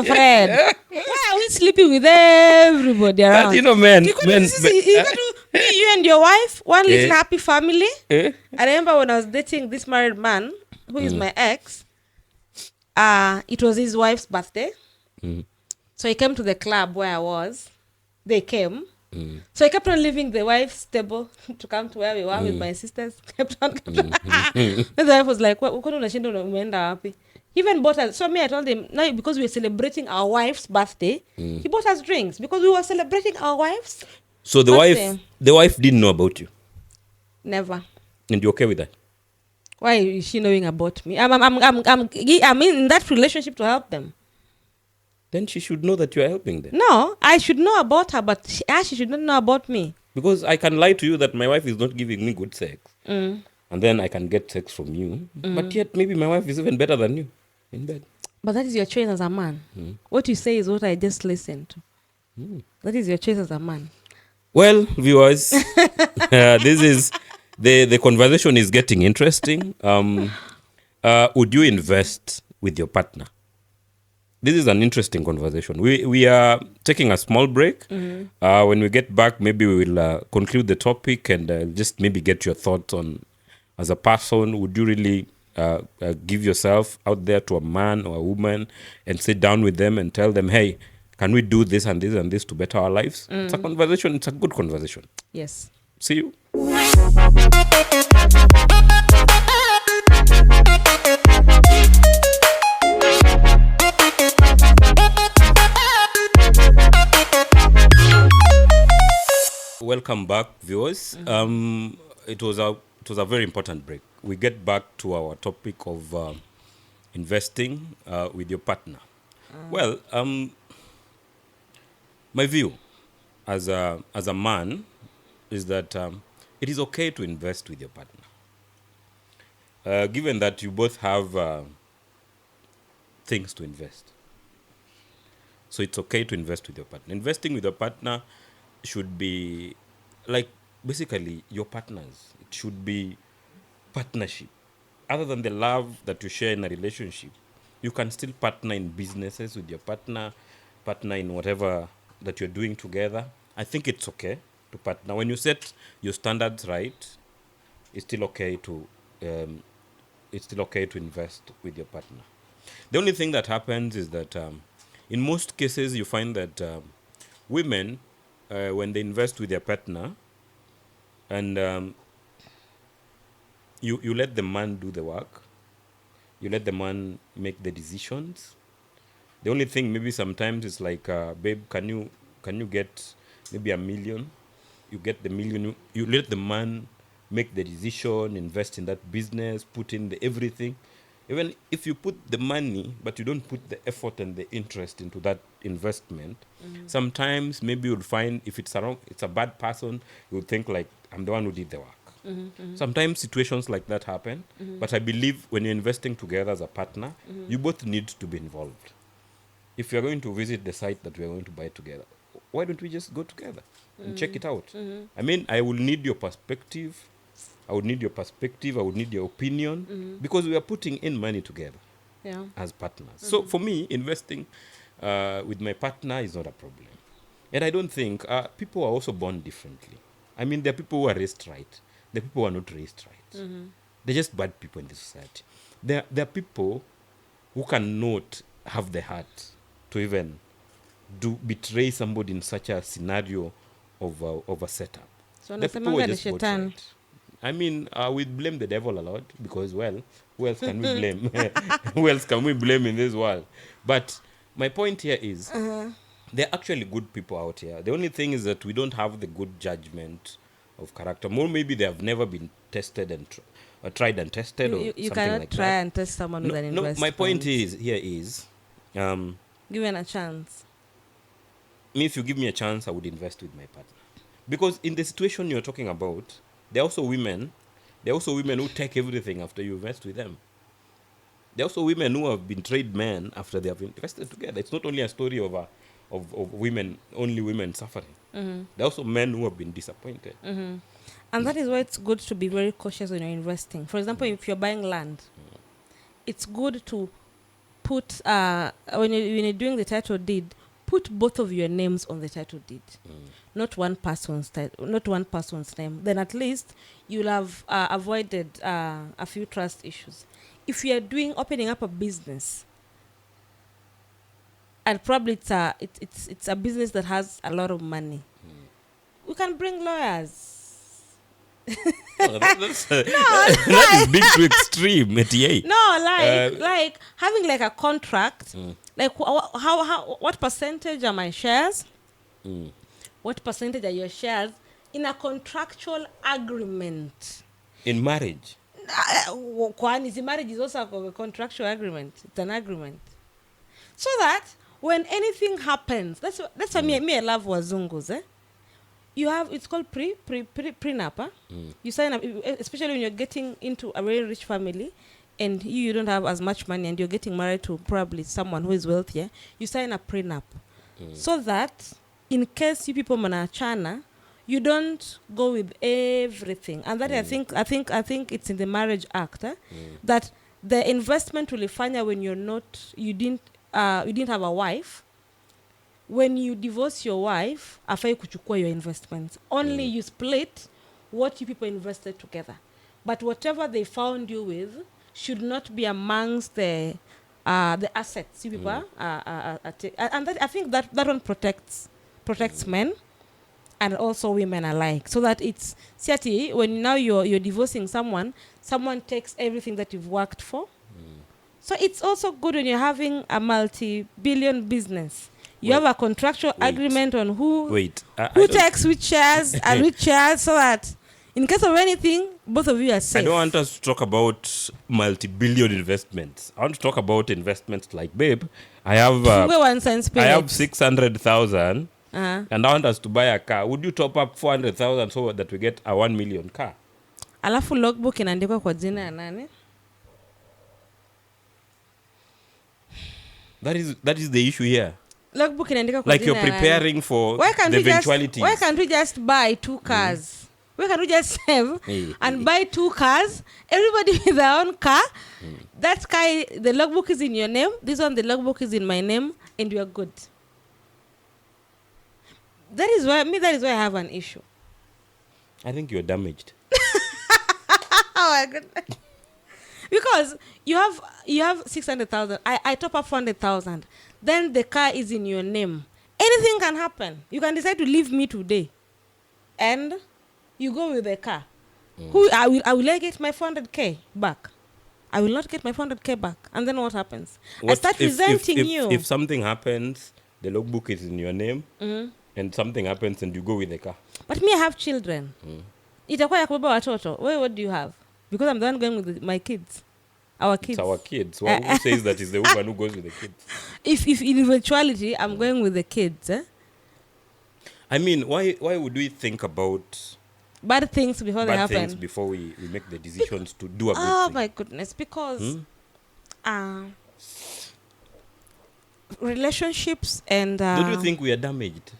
Fred. Why are we sleeping with everybody around? But you know, men. You and your wife, one little happy family. I remember when I was dating this married man, who is my ex, it was his wife's birthday. So he came to the club where I was. They came. So I kept on leaving the wife's table to come to where we were with my sisters. Kept on. The wife was like, uko unashinda umeenda wapi? He even bought us. So me, I told him, no, because we were celebrating our wife's birthday, he bought us drinks because we were celebrating our wife's So birthday. the wife didn't know about you, Never. and you're okay with that? Why is she knowing about me? I'm in that relationship to help them. Then she should know that you are helping them. No, I should know about her, but she should not know about me. Because I can lie to you that my wife is not giving me good sex, and then I can get sex from you. But yet, maybe my wife is even better than you in bed. But that is your choice as a man. What you say is what I just listened to. That is your choice as a man. Well, viewers, this is the conversation is getting interesting. Would you invest with your partner? This is an interesting conversation. We are taking a small break. When we get back, maybe we will conclude the topic and just maybe get your thoughts on, as a person, would you really give yourself out there to a man or a woman and sit down with them and tell them, hey, can we do this and this and this to better our lives? It's a conversation. It's a good conversation. Yes. See you. Welcome back, viewers. It was a very important break. We get back to our topic of investing with your partner. Well, my view as a man is that it is okay to invest with your partner, given that you both have things to invest. So it's okay to invest with your partner. Investing with your partner should be like basically your partners. It should be partnership. Other than the love that you share in a relationship, you can still partner in businesses with your partner in whatever that you're doing together. I think it's okay to partner. When you set your standards right, it's still okay to invest with your partner. The only thing that happens is that in most cases you find that women, when they invest with their partner, and you let the man do the work, you let the man make the decisions. The only thing maybe sometimes is like, babe, can you get maybe $1 million? You get the million. You let the man make the decision, invest in that business, put in the everything. Even if you put the money, but you don't put the effort and the interest into that investment, sometimes maybe you'll find if it's a bad person, you'll think like, I'm the one who did the work. Sometimes situations like that happen, but I believe when you're investing together as a partner, you both need to be involved. If you're going to visit the site that we're going to buy together, why don't we just go together and check it out? I mean, I will need your perspective. I would need your opinion, because we are putting in money together as partners. So for me, investing with my partner is not a problem. And I don't think people are also born differently. I mean, there are people who are raised right. There are people who are not raised right. They're just bad people in this society. There are people who cannot have the heart to even betray somebody in such a scenario of a setup. So The people were nasemanga ni just bought shetani. right. I mean, we blame the devil a lot because, well, who else can we blame? Who else can we blame in this world? But my point here is there are actually good people out here. The only thing is that we don't have the good judgment of character. More maybe they have never been tested and tried and tested, or You something cannot like try that. and test someone with an No, investment. my point is, Given a chance. if you give me a chance, I would invest with my partner. Because in the situation you're talking about, there are also women who take everything after you invest with them. There are also women who have been trade men after they have invested together. It's not only a story of women, only women suffering. There are also men who have been disappointed. And that is why it's good to be very cautious when you're investing. For example, if you're buying land, it's good to put, when you're doing the title deed, put both of your names on the title deed. Not one person's name. Then at least you'll have avoided a few trust issues. If you are opening up a business, and probably it's a business that has a lot of money, we can bring lawyers. Oh, that is big to extreme at EA. No, like having like a contract. Like how what percentage are my shares? What percentage are your shares in a contractual agreement? In marriage. Kwani the marriage is also a contractual agreement. It's an agreement. So that when anything happens, that's why me I love wazungus, eh? You have, it's called prenup, huh? You sign up, especially when you're getting into a very rich family and you don't have as much money and you're getting married to probably someone who is wealthier. You sign a prenup so that in case you people manachana, you don't go with everything. And that I think it's in the Marriage Act, that the investment will ifanya when you didn't have a wife. When you divorce your wife, afai kuchukua your investments. Only you split what you people invested together. But whatever they found you with should not be amongst the assets you people and that, I think that one protects men and also women alike. So that it's siati when now you're divorcing someone takes everything that you've worked for. So it's also good when you're having a multi-billion business. You have a contractual agreement on who takes which shares and which shares, so that in case of anything, both of you are safe. I don't want us to talk about multi-billion investments. I want to talk about investments like, babe, I have 600,000 and I want us to buy a car. Would you top up 400,000 so that we get a 1 million car? Alafu logbook inaandikwa kwa jina ya nani? That is the issue here. Logbook inaandika kwa like you're preparing for the eventualities. Why can't we just buy 2 cars? Why can't we just save and buy 2 cars? Everybody with their own car. That car, the logbook is in your name. This one, the logbook is in my name, and we are good. That is why I have an issue. I think you're damaged. Oh my goodness. Because you have 600,000. I top up 400,000. Then the car is in your name. Anything can happen. You can decide to leave me today, and you go with the car. I will get my 400k back? I will not get my 400k back. And then what happens? I start resenting you. If something happens, the logbook is in your name, and something happens and you go with the car. But me, I have children. Itakuwa ya kubeba watoto. What do you have? Because I'm the one going with my kids. Our kids. It's our kids. Well, who says that is the woman who goes with the kids? If in eventuality I'm going with the kids, I mean, why would we think about bad things before they happen? Bad things before we make the decisions to do a good thing. Oh my goodness, because relationships and don't you think we are damaged?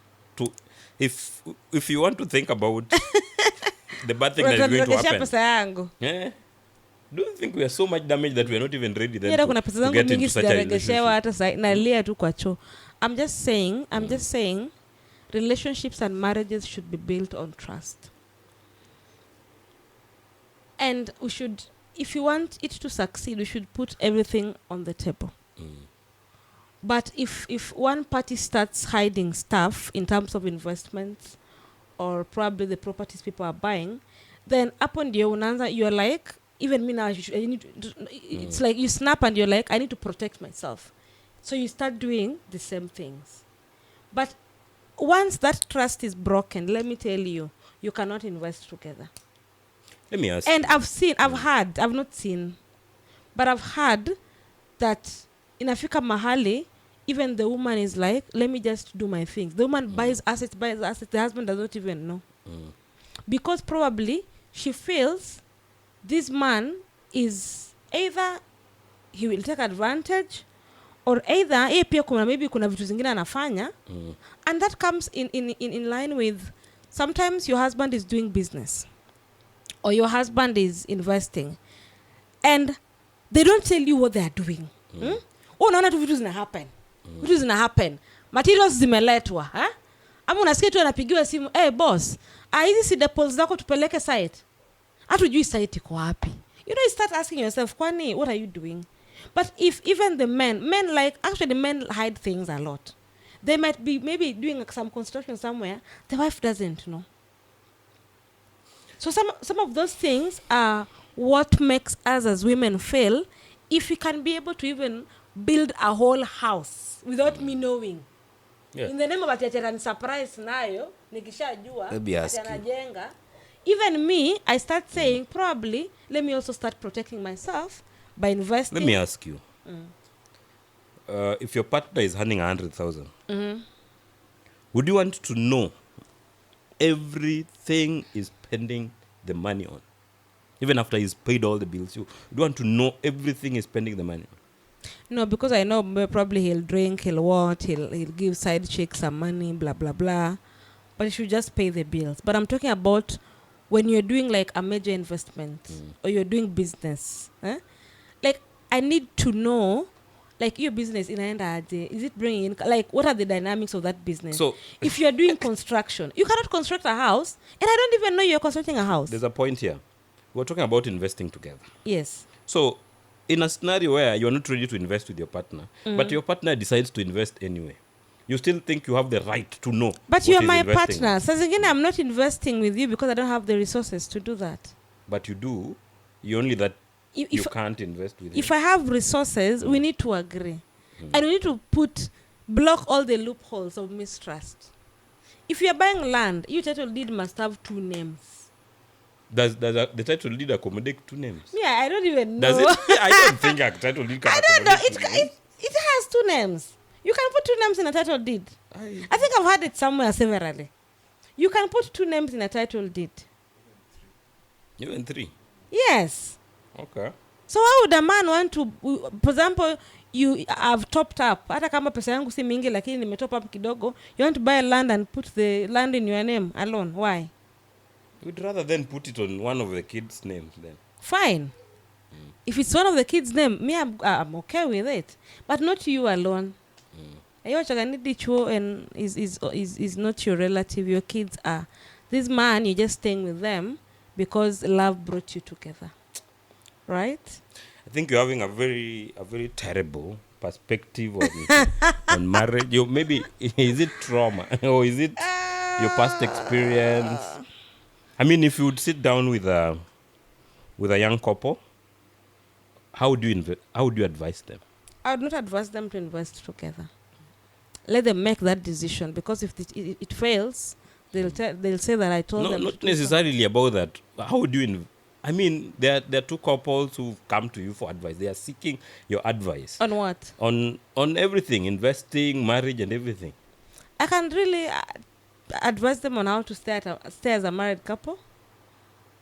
If you want to think about the bad thing that is going to happen. Yeah. Do you think we are so much damaged that we are not even ready then to get into such a relationship? I'm just saying relationships and marriages should be built on trust. And we should, if you want it to succeed, we should put everything on the table. But if one party starts hiding stuff in terms of investments or probably the properties people are buying, then upon the unanza, you're like, even me now, it's like you snap and you're like, I need to protect myself. So you start doing the same things. But once that trust is broken, let me tell you, you cannot invest together. Let me ask. And I've not seen, but I've heard that in Africa Mahali, even the woman is like, let me just do my things. The woman buys assets, the husband does not even know. Because probably she feels this man is either he will take advantage or either maybe kuna vitu zingine anafanya, and that comes in line with sometimes your husband is doing business or your husband is investing and they don't tell you what they are doing. Unaona tu vitu zina happen, materials zimeletwa, ama unasikia tu anapigiwa simu, boss, hizi si depots zako tupeleke site. Hatujui site iko wapi. You start asking yourself, kwani, what are you doing? But if even the men hide things a lot. They might be maybe doing some construction somewhere, the wife doesn't know. So some of those things are what makes us as women fail. If we can be able to even build a whole house without me knowing, Yeah. in the name of ati surprise nayo nikishajua Let me ask ati you. anajenga, even me I start saying probably let me also start protecting myself by investing. Let me ask you. If your partner is earning 100,000, would you want to know everything is spending the money on? Even after he's paid all the bills, you want to know everything he's spending the money on? No, because I know probably he'll drink, he'll what, he'll give side chicks some money, blah blah blah. But he should just pay the bills. But I'm talking about when you're doing like a major investment or you're doing business. Like I need to know, like your business inaenda aje, is it bringing in, like what are the dynamics of that business? So if you're doing construction, you cannot construct a house and I don't even know you're constructing a house. there's a point here. We're talking about investing together. Yes. So in a scenario where you're not ready to invest with your partner, but your partner decides to invest anyway, you still think you have the right to know. But what you're he's my investing partner. in. So again, I'm not investing with you because I don't have the resources to do that. But you do. You only that If- you if- can't invest with If him. I have resources, we need to agree. And we need to block all the loopholes of mistrust. If you're buying land, your title deed must have 2 names. Does the title deed accommodate 2 names? Yeah, I don't even know. Does it? I don't think a title deed can I don't know. accommodate 2 names. It has 2 names. You can put 2 names in a title deed. I think I've had it somewhere severally. You can put 2 names in a title deed. Even 3. Yes. Okay. So why would a man want to, for example, you have topped up, hata kama pesa yangu si mingi lakini nimetop up kidogo, you want to buy land and put the land in your name alone? Why? We'd rather then put it on one of the kids' names then. Fine. If it's one of the kids' name, me, I'm okay with it, but not you alone. Ayo chaganidi chuo and is not your relative. Your kids are. This man, you're just staying with them because love brought you together, right? I think you're having a very terrible perspective on marriage. You maybe is it trauma or is it your past experience? I mean, if you would sit down with a young couple, how would you advise them? I would not advise them to invest together. Let them make that decision, because if it fails, they'll say that I told them. Not necessarily about that. How would you? I mean, there are 2 couples who come to you for advice. They are seeking your advice On what? on everything, investing, marriage, and everything. I can really advise them on how to stay as a married couple.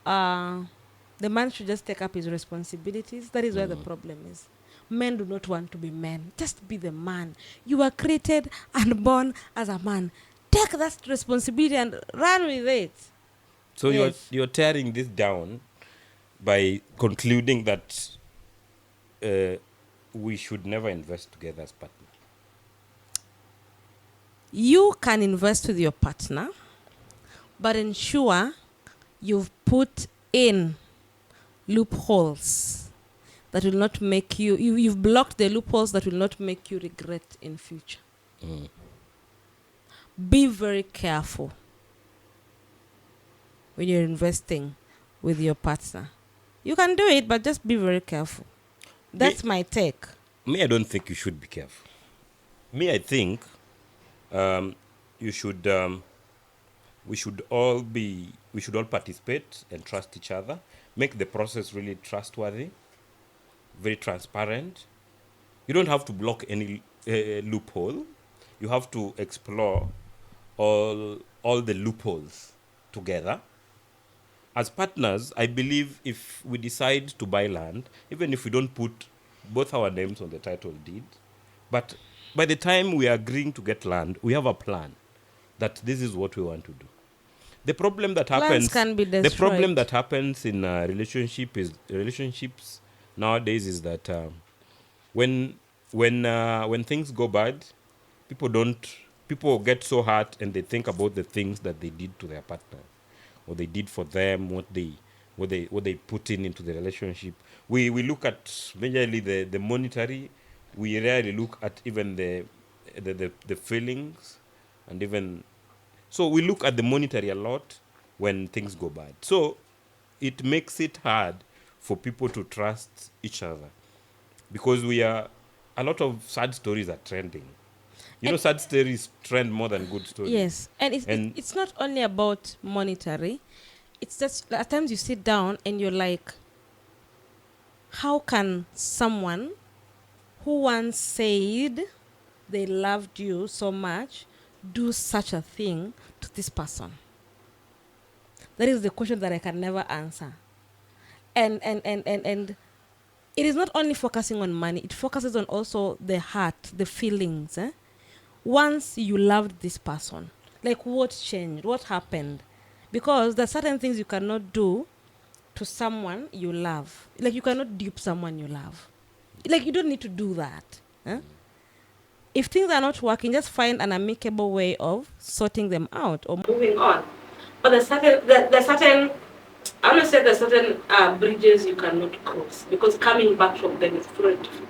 The man should just take up his responsibilities. That is where the problem is. Men do not want to be men. Just be the man. You were created and born as a man. Take that responsibility and run with it. So Yes. you're tearing this down by concluding that we should never invest together as partners. You can invest with your partner, but ensure you've put in loopholes that will not make you've blocked the loopholes that will not make you regret in future. Be very careful when you're investing with your partner. You can do it, but just be very careful. That's my take. Me, I don't think you should be careful. Me, I think you should. We should all participate and trust each other. Make the process really trustworthy, very transparent. You don't have to block any loophole. You have to explore all the loopholes together. As partners, I believe if we decide to buy land, even if we don't put both our names on the title deed, but by the time we are agreeing to get land, we have a plan that this is what we want to do. The problem that Plans happens, can be the destroyed. problem that happens in relationships nowadays is that when things go bad, people get so hurt and they think about the things that they did to their partner, or they did for them, what they put into the relationship. We look at majorly the monetary. We rarely look at even the feelings, and even so we look at the monetary a lot when things go bad. So it makes it hard for people to trust each other, because a lot of sad stories are trending. You know, sad stories trend more than good stories. Yes, and it's not only about monetary. It's just at times you sit down and you're like, how can someone who once said they loved you so much do such a thing to this person? That is the question that I can never answer. And it is not only focusing on money, it focuses on also the heart, the feelings. Once you loved this person, like what changed? What happened? Because there are certain things you cannot do to someone you love. Like you cannot dupe someone you love. Like you don't need to do that. If things are not working, just find an amicable way of sorting them out or moving on. But there's certain I want to say there's certain bridges you cannot cross, because coming back from them is very difficult.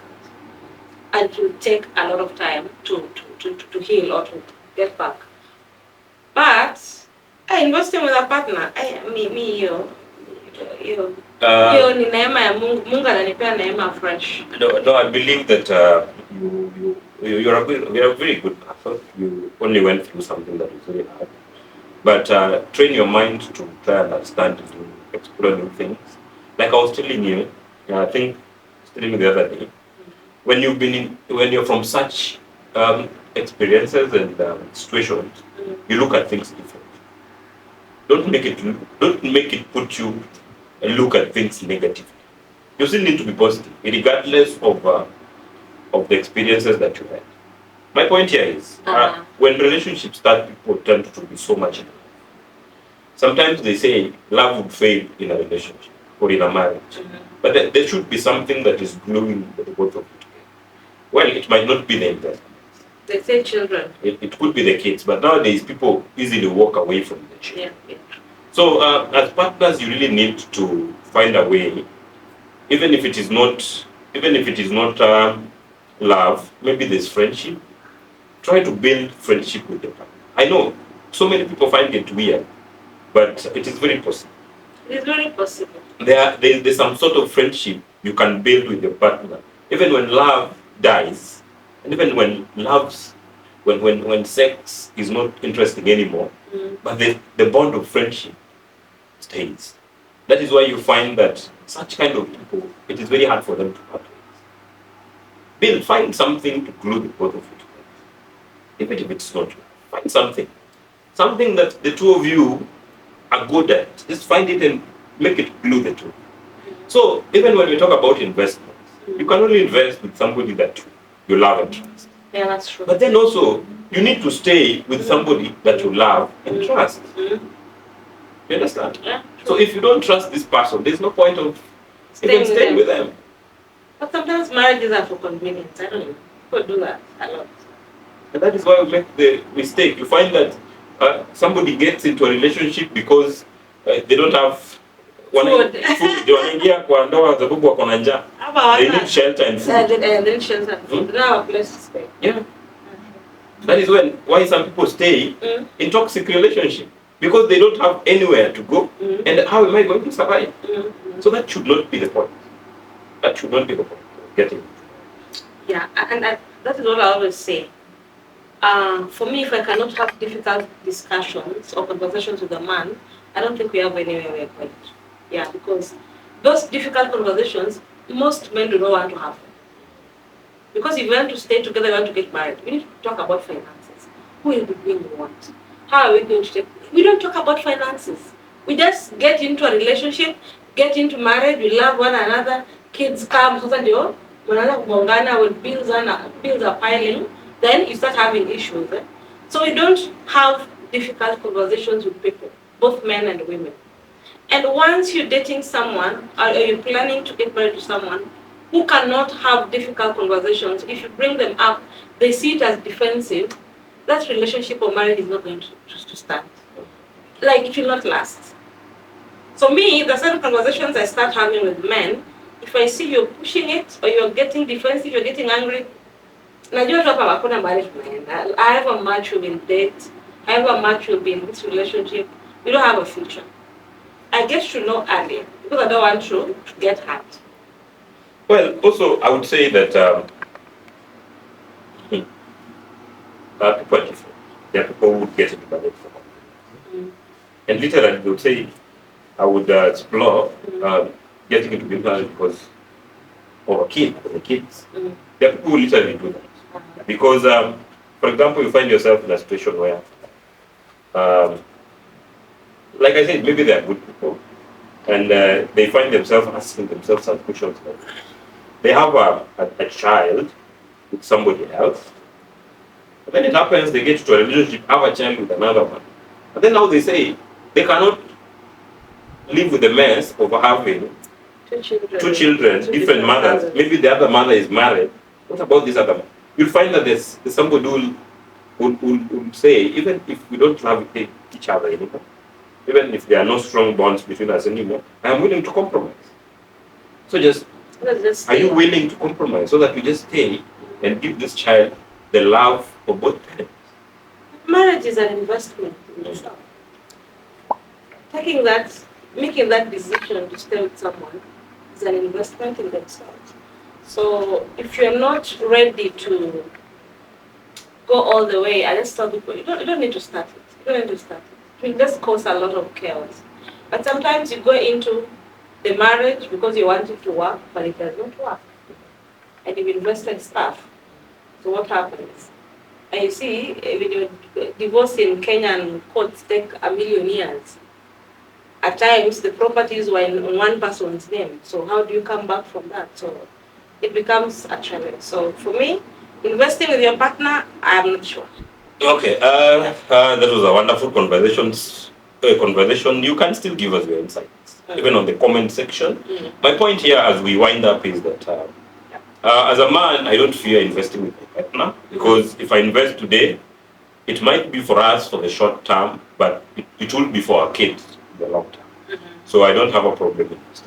And it will take a lot of time to heal or to get back. But investing with a partner, hiyo ni neema ya Mungu. Mungu ananipea neema fresh. No, I believe that you're a very good person. You only went through something that was very hard. But train your mind to try and understand, to explore new things. Like I was telling you, I think I was telling you the other day, when you're from such experiences and situations, you look at things differently. Don't make it put you and look at things negatively. You still need to be positive, regardless of the experiences that you had. My point here is, when relationships start, people tend to be so much in love. Sometimes they say love would fail in a relationship or in a marriage, but there should be something that is gluing the both of you together. Well, it might not be the investment. They say children. It could be the kids, but nowadays people easily walk away from the children. Yeah. So as partners, you really need to find a way, even if it is not love. Maybe there's friendship. Try to build friendship with the partner. I know so many people find it weird, but it is very possible. It is very possible. There's some sort of friendship you can build with your partner, even when love dies, and even when sex is not interesting anymore. But the bond of friendship stays. That is why you find that such kind of people, it is very hard for them to part ways. Find something to glue the both of you together. Even if it's not, find something that the two of you are good at. Just find it and make it glue the two. So even when we talk about investments, you can only invest with somebody that you love and trust. Yeah, that's true. But then also, you need to stay with somebody that you love and trust. You understand? Yeah. So if you don't trust this person, there's no point of staying with them. But sometimes marriages are for convenience. I don't know. People do that a lot. And that is why we make the mistake. You find that somebody gets into a relationship because they don't have food. Wanaingia kwa ndoa sababu wako na njaa. They need shelter and food. They need shelter and food. They don't have a place to stay. Yeah. That is why some people stay in toxic relationship, because they don't have anywhere to go. And how am I going to survive? So that should not be the point. That should not be the point of getting. Yeah, and that is what I always say. For me, if I cannot have difficult discussions or conversations with a man, I don't think we have anywhere we are going. Yeah, because those difficult conversations, most men do not want to have them. Because if you want to stay together, you want to get married, we need to talk about finances. Who will be doing what? How are we going to take? We don't talk about finances. We just get into a relationship, get into marriage, we love one another, kids come, when bills are piling, then you start having issues. So we don't have difficult conversations with people, both men and women. And once you're dating someone, or you're planning to get married to someone who cannot have difficult conversations, if you bring them up, they see it as defensive, that relationship or marriage is not going to stand. Like, it will not last. So me, the certain conversations I start having with men, if I see you're pushing it, or you're getting defensive, you're getting angry, I have a match, we'll be in date, I have a match, we'll be in this relationship, we don't have a future. I get to know early because I don't want to get hurt. Well, also, I would say that people are different. There are people who would get into marriage for confidence. And literally, they would say, I would explore getting into marriage because of a kid, for the kids. There are people who literally do that. Because, for example, you find yourself in a situation where, like I said, maybe they are good people, and they find themselves asking themselves some questions. Like, they have a child with somebody else, and then it happens they get to a relationship, have a child with another one. And then now they say they cannot live with the mess of having two children, different mothers. Maybe the other mother is married. What about this other one? You'll find that there's somebody who say, even if we don't love each other anymore, even if there are no strong bonds between us anymore, I am willing to compromise. So just are you willing to compromise so that we just stay and give this child the love of both parents? Marriage is an investment in yourself. Making that decision to stay with someone is an investment in themselves. So if you're not ready to go all the way, I just tell people you don't need to start it. You don't need to start it. It will just cause a lot of chaos. But sometimes you go into the marriage because you want it to work, but it does not work. And you've invested stuff. So what happens? And you see, when you're divorced in Kenyan courts take a million years. At times, the properties were in one person's name. So how do you come back from that? So it becomes a challenge. So for me, investing with your partner, I'm not sure. Okay, that was a wonderful conversation. You can still give us your insights, even on the comment section. My point here as we wind up is that as a man, I don't fear investing with my partner, because if I invest today, it might be for us for the short term, but it will be for our kids in the long term. So I don't have a problem with this.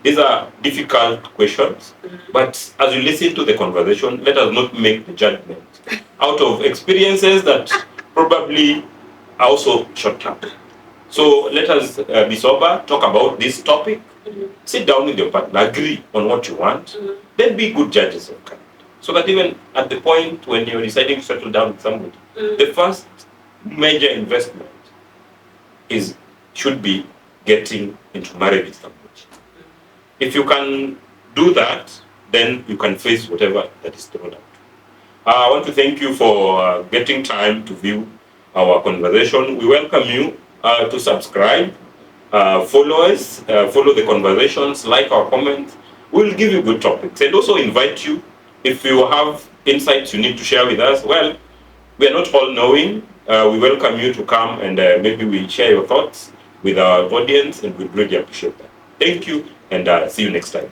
These are difficult questions, but as you listen to the conversation, let us not make the judgment out of experiences that probably are also short term. So let us be sober, talk about this topic, sit down with your partner, agree on what you want, then be good judges of character. So that even at the point when you're deciding to settle down with somebody, the first major investment should be getting into marriage with somebody. If you can do that, then you can face whatever that is thrown out. I want to thank you for getting time to view our conversation. We welcome you to subscribe, follow us, follow the conversations, like our comments. We'll give you good topics, and also invite you, if you have insights you need to share with us. Well, we are not all knowing. We welcome you to come and maybe we'll share your thoughts with our audience, and we'd really appreciate that. Thank you, and see you next time.